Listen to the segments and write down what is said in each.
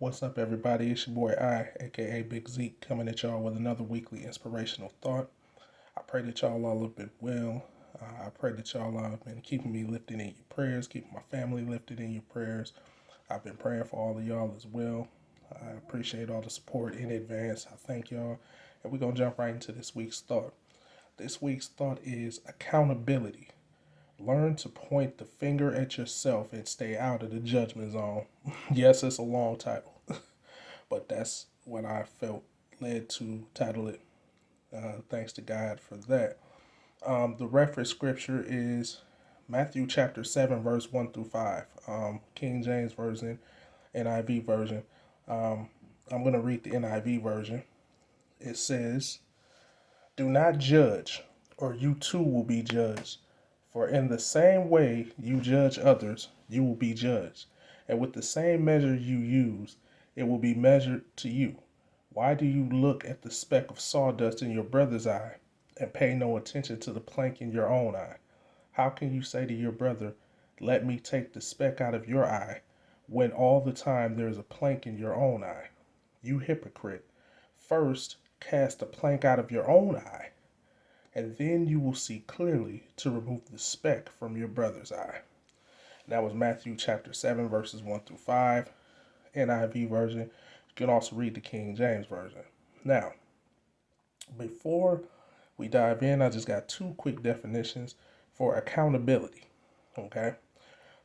What's up, everybody? It's your boy I, aka Big Zeke, coming at y'all with another weekly inspirational thought. I pray that y'all all have been well. I pray that y'all have been keeping me lifted in your prayers, keeping my family lifted in your prayers. I've been praying for all of y'all as well. I appreciate all the support in advance. I thank y'all. And we're going to jump right into this week's thought. This week's thought is accountability. Learn to point the finger at yourself and stay out of the judgment zone. Yes, it's a long title, but that's what I felt led to title it. Thanks to God for that. The reference scripture is Matthew chapter 7, verse 1 through 5, King James Version, NIV version. I'm going to read the NIV version. It says, "Do not judge, or you too will be judged. For in the same way you judge others, you will be judged. And with the same measure you use, it will be measured to you. Why do you look at the speck of sawdust in your brother's eye and pay no attention to the plank in your own eye? How can you say to your brother, 'Let me take the speck out of your eye,' when all the time there is a plank in your own eye? You hypocrite, first cast the plank out of your own eye, and then you will see clearly to remove the speck from your brother's eye." That was Matthew chapter 7, verses 1 through 5, NIV version. You can also read the King James Version. Now, before we dive in, I just got two quick definitions for accountability. Okay?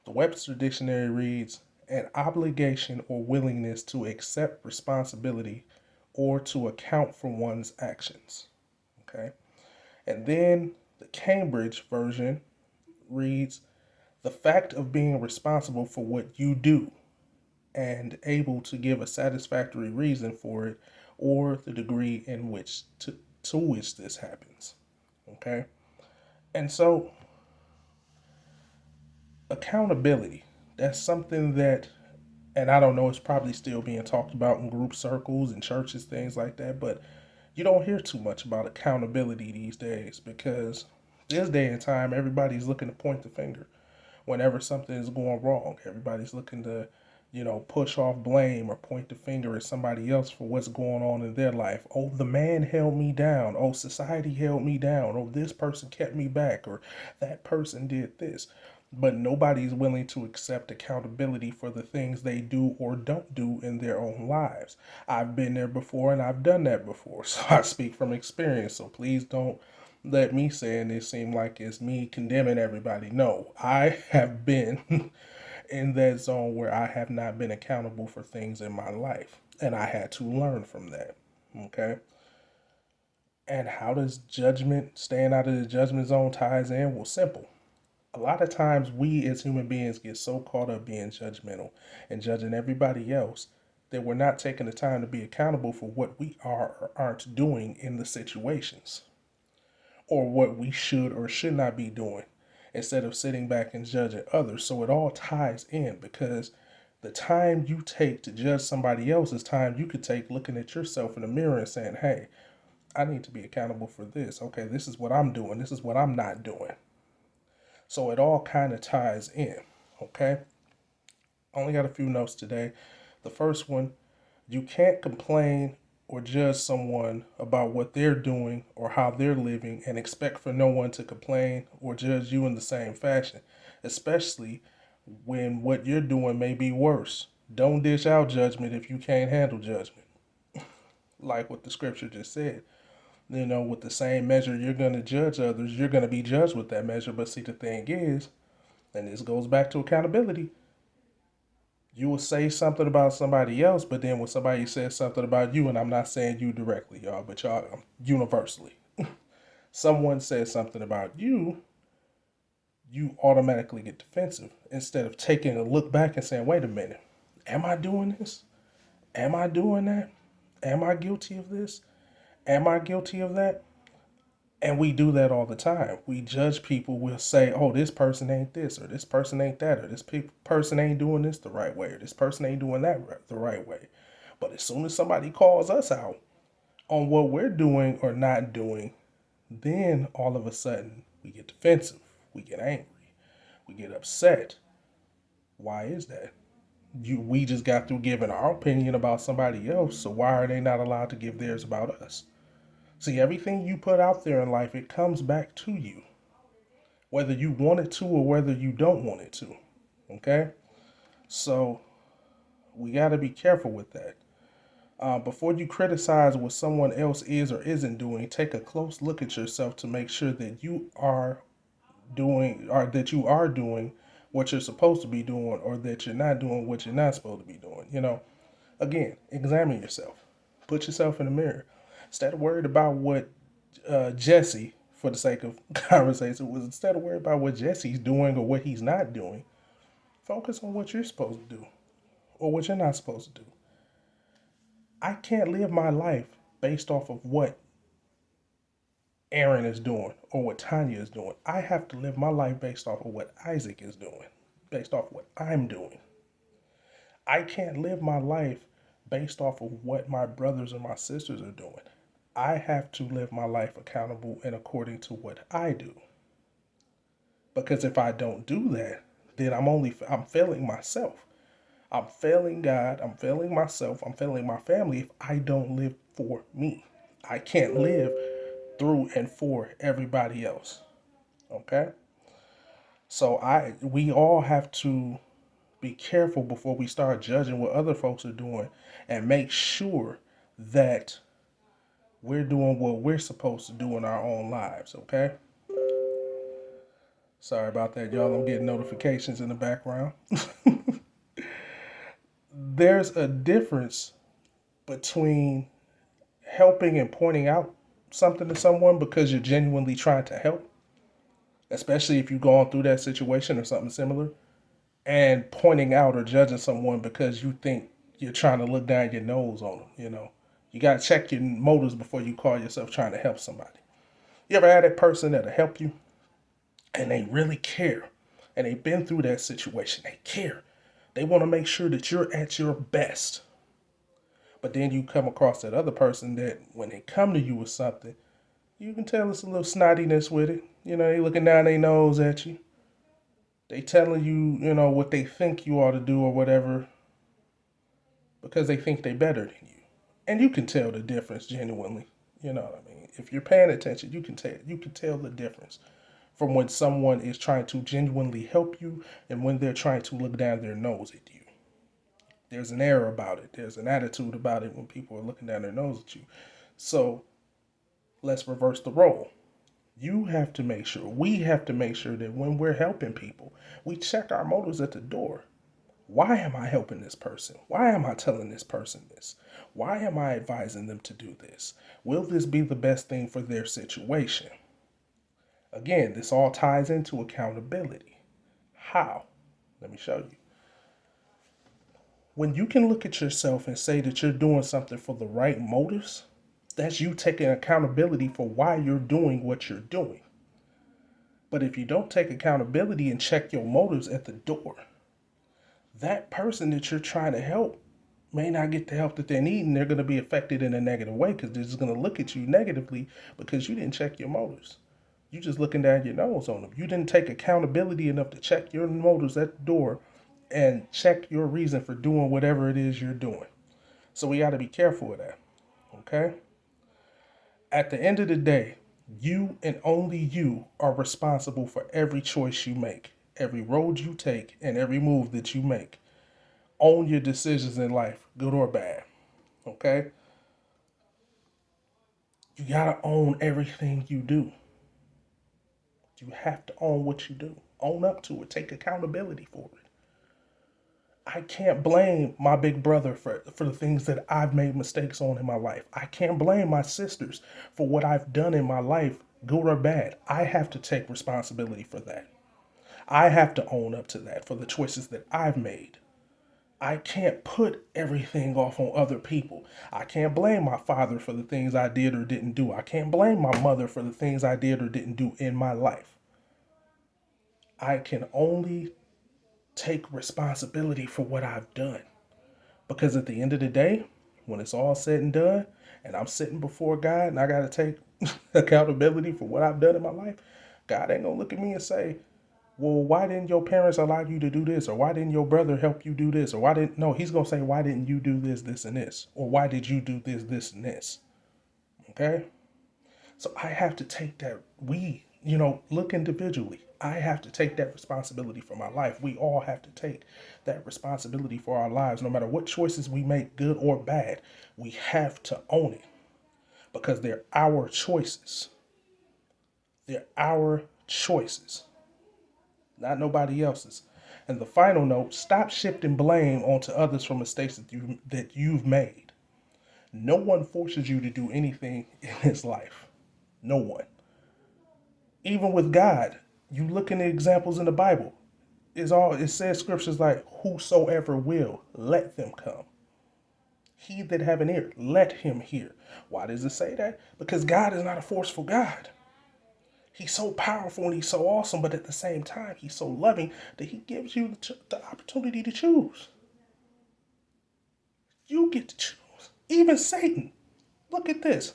The Webster Dictionary reads, an obligation or willingness to accept responsibility or to account for one's actions. Okay? And then the Cambridge version reads, the fact of being responsible for what you do and able to give a satisfactory reason for it or the degree in which to which this happens. Okay? And so accountability, that's something that, and I don't know, it's probably still being talked about in group circles and churches, things like that, but you don't hear too much about accountability these days because this day and time, everybody's looking to point the finger whenever something is going wrong. Everybody's looking to, push off blame or point the finger at somebody else for what's going on in their life. Oh, the man held me down. Oh, society held me down. Oh, this person kept me back, or that person did this. But nobody's willing to accept accountability for the things they do or don't do in their own lives. I've been there before and I've done that before. So I speak from experience. So please don't let me saying it seem like it's me condemning everybody. No, I have been in that zone where I have not been accountable for things in my life. And I had to learn from that. Okay. And how does judgment, staying out of the judgment zone, ties in? Well, simple. A lot of times we as human beings get so caught up being judgmental and judging everybody else that we're not taking the time to be accountable for what we are or aren't doing in the situations or what we should or should not be doing instead of sitting back and judging others. So it all ties in because the time you take to judge somebody else is time you could take looking at yourself in the mirror and saying, hey, I need to be accountable for this. Okay, this is what I'm doing. This is what I'm not doing. So it all kind of ties in. Okay, only got a few notes today. The first one, you can't complain or judge someone about what they're doing or how they're living and expect for no one to complain or judge you in the same fashion, especially when what you're doing may be worse. Don't dish out judgment if you can't handle judgment. Like what the scripture just said. With the same measure you're going to judge others, you're going to be judged with that measure. But see, the thing is, and this goes back to accountability, you will say something about somebody else, but then when somebody says something about you, and I'm not saying you directly, y'all, but y'all universally, someone says something about you, you automatically get defensive instead of taking a look back and saying, wait a minute, am I doing this? Am I doing that? Am I guilty of this? Am I guilty of that? And we do that all the time. We judge people. We'll say, oh, this person ain't this, or this person ain't that, or this person ain't doing this the right way, or this person ain't doing that the right way. But as soon as somebody calls us out on what we're doing or not doing, then all of a sudden we get defensive, we get angry, we get upset. Why is that? We just got through giving our opinion about somebody else, so why are they not allowed to give theirs about us? See, everything you put out there in life, it comes back to you, whether you want it to or whether you don't want it to. Okay? So we got to be careful with that. Before you criticize what someone else is or isn't doing, take a close look at yourself to make sure that you are doing what you're supposed to be doing, or that you're not doing what you're not supposed to be doing. Again, examine yourself. Put yourself in the mirror. Instead of worried about what Jesse, for the sake of conversation, was instead of worried about what Jesse's doing or what he's not doing, focus on what you're supposed to do or what you're not supposed to do. I can't live my life based off of what Aaron is doing or what Tanya is doing. I have to live my life based off of what Isaac is doing, based off of what I'm doing. I can't live my life based off of what my brothers or my sisters are doing. I have to live my life accountable and according to what I do. Because if I don't do that, then I'm failing myself. I'm failing God, I'm failing myself, I'm failing my family if I don't live for me. I can't live through and for everybody else. Okay? So we all have to be careful before we start judging what other folks are doing and make sure that we're doing what we're supposed to do in our own lives, okay? Sorry about that, y'all. I'm getting notifications in the background. There's a difference between helping and pointing out something to someone because you're genuinely trying to help, especially if you've gone through that situation or something similar, and pointing out or judging someone because you think you're trying to look down your nose on them. You got to check your motives before you call yourself trying to help somebody. You ever had that person that'll help you and they really care and they've been through that situation? They care. They want to make sure that you're at your best. But then you come across that other person that when they come to you with something, you can tell it's a little snottiness with it. They looking down their nose at you. They telling you, what they think you ought to do or whatever because they think they better than you. And you can tell the difference genuinely. You know what I mean? If you're paying attention, you can tell the difference from when someone is trying to genuinely help you and when they're trying to look down their nose at you. There's an air about it. There's an attitude about it when people are looking down their nose at you. So let's reverse the role. We have to make sure that when we're helping people, we check our motives at the door. Why am I helping this person? Why am I telling this person this? Why am I advising them to do this? Will this be the best thing for their situation? Again, this all ties into accountability. How? Let me show you. When you can look at yourself and say that you're doing something for the right motives, that's you taking accountability for why you're doing what you're doing. But if you don't take accountability and check your motives at the door, that person that you're trying to help may not get the help that they need, and they're going to be affected in a negative way because they're just going to look at you negatively because you didn't check your motives. You just looking down your nose on them. You didn't take accountability enough to check your motives at the door and check your reason for doing whatever it is you're doing. So we got to be careful of that. Okay? At the end of the day, you and only you are responsible for every choice you make, every road you take, and every move that you make. Own your decisions in life, good or bad. Okay? You gotta own everything you do. You have to own what you do. Own up to it. Take accountability for it. I can't blame my big brother for the things that I've made mistakes on in my life. I can't blame my sisters for what I've done in my life, good or bad. I have to take responsibility for that. I have to own up to that for the choices that I've made. I can't put everything off on other people. I can't blame my father for the things I did or didn't do. I can't blame my mother for the things I did or didn't do in my life. I can only take responsibility for what I've done. Because at the end of the day, when it's all said and done, and I'm sitting before God and I got to take accountability for what I've done in my life, God ain't going to look at me and say, Well, why didn't your parents allow you to do this? Or why didn't your brother help you do this? Or why didn't, no, he's going to say, why didn't you do this, this, and this? Or why did you do this, this, and this? Okay? So I have to take that, look individually. I have to take that responsibility for my life. We all have to take that responsibility for our lives. No matter what choices we make, good or bad, we have to own it because they're our choices. They're our choices, not nobody else's. And the final note, stop shifting blame onto others for mistakes that you've made. No one forces you to do anything in this life. No one. Even with God, you look in the examples in the Bible. It says scriptures like, whosoever will, let them come. He that have an ear, let him hear. Why does it say that? Because God is not a forceful God. He's so powerful and he's so awesome, but at the same time, he's so loving that he gives you the opportunity to choose. You get to choose. Even Satan. Look at this.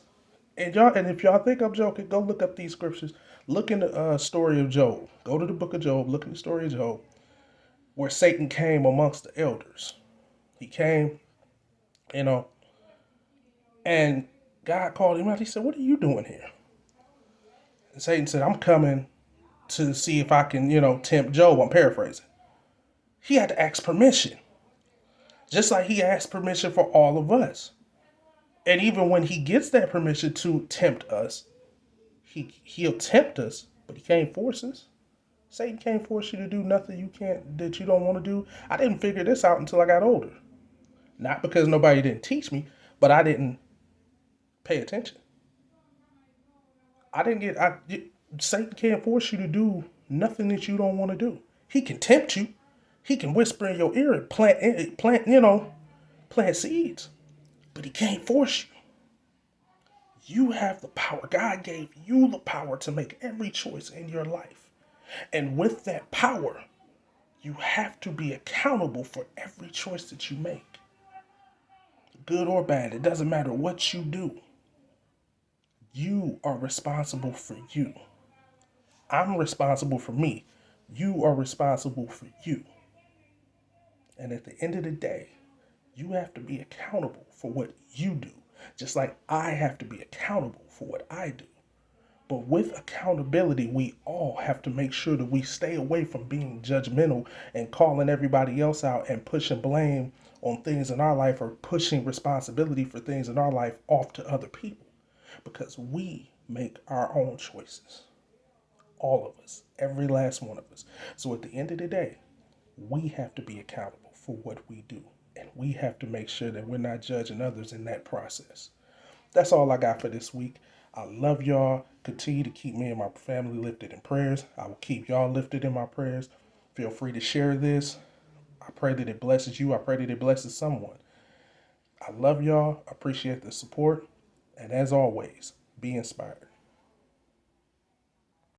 And if y'all think I'm joking, go look up these scriptures. Look in the story of Job. Go to the book of Job. Look in the story of Job, where Satan came amongst the elders. He came, you know, and God called him out. He said, "What are you doing here?" And Satan said, "I'm coming to see if I can, tempt Job." I'm paraphrasing. He had to ask permission, just like he asked permission for all of us. And even when he gets that permission to tempt us, he'll tempt us, but he can't force us. Satan can't force you to do nothing that you don't want to do. I didn't figure this out until I got older. Not because nobody didn't teach me, but I didn't pay attention. Satan can't force you to do nothing that you don't want to do. He can tempt you. He can whisper in your ear and plant seeds, but he can't force you. You have the power. God gave you the power to make every choice in your life. And with that power, you have to be accountable for every choice that you make. Good or bad, it doesn't matter what you do. You are responsible for you. I'm responsible for me. You are responsible for you. And at the end of the day, you have to be accountable for what you do, just like I have to be accountable for what I do. But with accountability, we all have to make sure that we stay away from being judgmental and calling everybody else out and pushing blame on things in our life or pushing responsibility for things in our life off to other people. Because we make our own choices. All of us, every last one of us. So at the end of the day, we have to be accountable for what we do. And we have to make sure that we're not judging others in that process. That's all I got for this week. I love y'all. Continue to keep me and my family lifted in prayers. I will keep y'all lifted in my prayers. Feel free to share this. I pray that it blesses you. I pray that it blesses someone. I love y'all. Appreciate the support. And as always, be inspired.